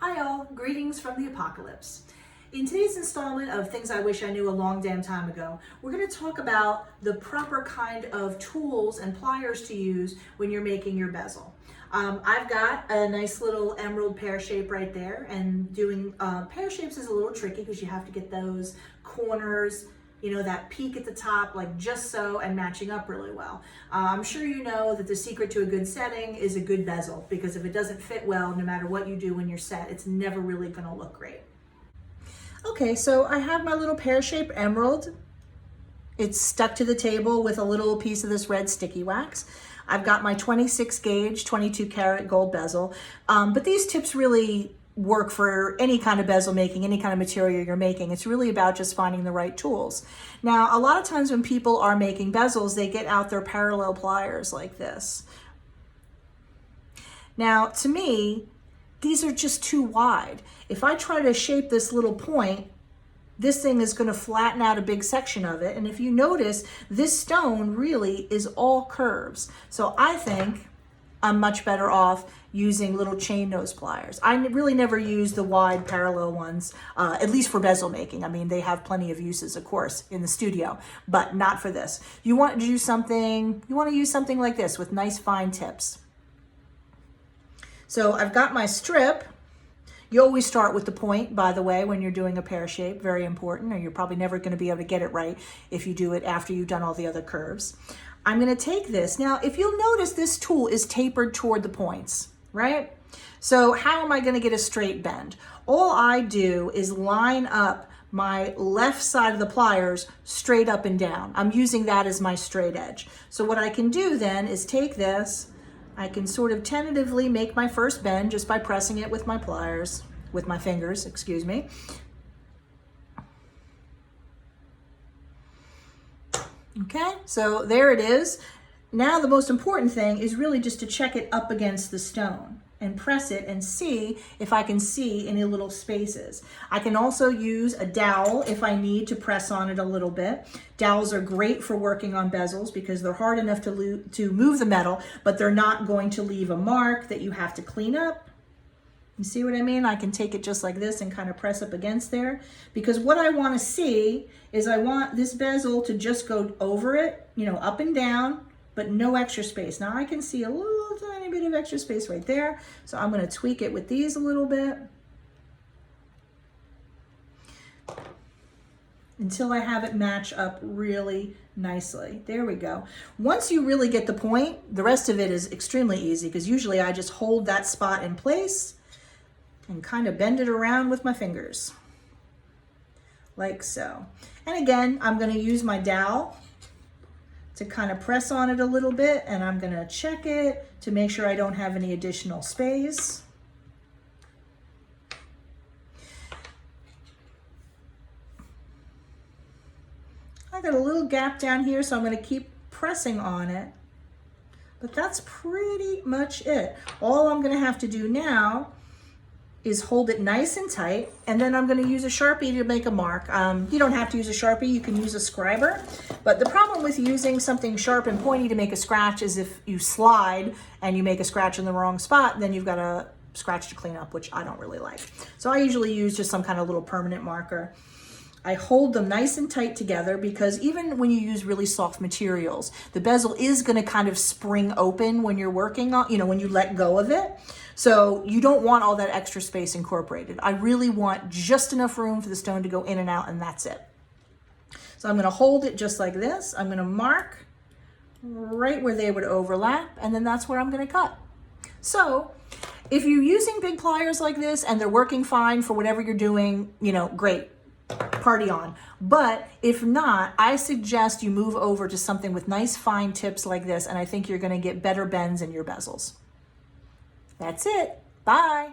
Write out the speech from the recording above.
Hi all, greetings from the apocalypse. In today's installment of Things I Wish I Knew a Long Damn Time Ago, we're going to talk about the proper kind of tools and pliers to use when you're making your bezel. I've got a nice little emerald pear shape right there, and doing pear shapes is a little tricky because you have to get those corners, you know, that peak at the top, like just so, and matching up really well. I'm sure you know that the secret to a good setting is a good bezel, because if it doesn't fit well, no matter what you do when you're set, it's never really gonna look great. Okay, so I have my little pear-shaped emerald. It's stuck to the table with a little piece of this red sticky wax. I've got my 26 gauge, 22 karat gold bezel, but these tips really work for any kind of bezel making, any kind of material you're making. It's really about just finding the right tools. Now, a lot of times when people are making bezels, they get out their parallel pliers like this. Now, to me, these are just too wide. If I try to shape this little point, this thing is going to flatten out a big section of it. And if you notice, this stone really is all curves. So I think I'm much better off using little chain nose pliers. I really never use the wide parallel ones, at least for bezel making. I mean, they have plenty of uses, of course, in the studio, but not for this. You want to use something like this with nice fine tips. So I've got my strip. You always start with the point, by the way, when you're doing a pear shape, very important, or you're probably never going to be able to get it right if you do it after you've done all the other curves. I'm going to take this. Now, if you'll notice, this tool is tapered toward the points, right? So how am I going to get a straight bend? All I do is line up my left side of the pliers straight up and down. I'm using that as my straight edge. So what I can do then is take this, I can sort of tentatively make my first bend just by pressing it with my pliers, with my fingers, excuse me. Okay, so there it is. Now the most important thing is really just to check it up against the stone and press it and see if I can see any little spaces. I can also use a dowel if I need to press on it a little bit. Dowels are great for working on bezels because they're hard enough to move the metal, but they're not going to leave a mark that you have to clean up. You see what I mean? I can take it just like this and kind of press up against there, because what I want to see is I want this bezel to just go over it, you know, up and down, but no extra space. Now I can see a little tiny bit of extra space right there. So I'm going to tweak it with these a little bit until I have it match up really nicely. There we go. Once you really get the point, the rest of it is extremely easy, because usually I just hold that spot in place and kind of bend it around with my fingers, like so. And again, I'm going to use my dowel to kind of press on it a little bit, and I'm going to check it to make sure I don't have any additional space. I got a little gap down here, so I'm going to keep pressing on it. But that's pretty much it. All I'm going to have to do now is hold it nice and tight, and then I'm going to use a Sharpie to make a mark. You don't have to use a Sharpie, you can use a scriber, but the problem with using something sharp and pointy to make a scratch is if you slide and you make a scratch in the wrong spot, then you've got a scratch to clean up, which I don't really like. So I usually use just some kind of little permanent marker. I hold them nice and tight together, because even when you use really soft materials, the bezel is going to kind of spring open when you're working on, you know, when you let go of it. So you don't want all that extra space incorporated. I really want just enough room for the stone to go in and out, and that's it. So I'm going to hold it just like this. I'm going to mark right where they would overlap, and then that's where I'm going to cut. So if you're using big pliers like this and they're working fine for whatever you're doing, you know, great. Party on. But if not, I suggest you move over to something with nice fine tips like this, and I think you're going to get better bends in your bezels. That's it. Bye.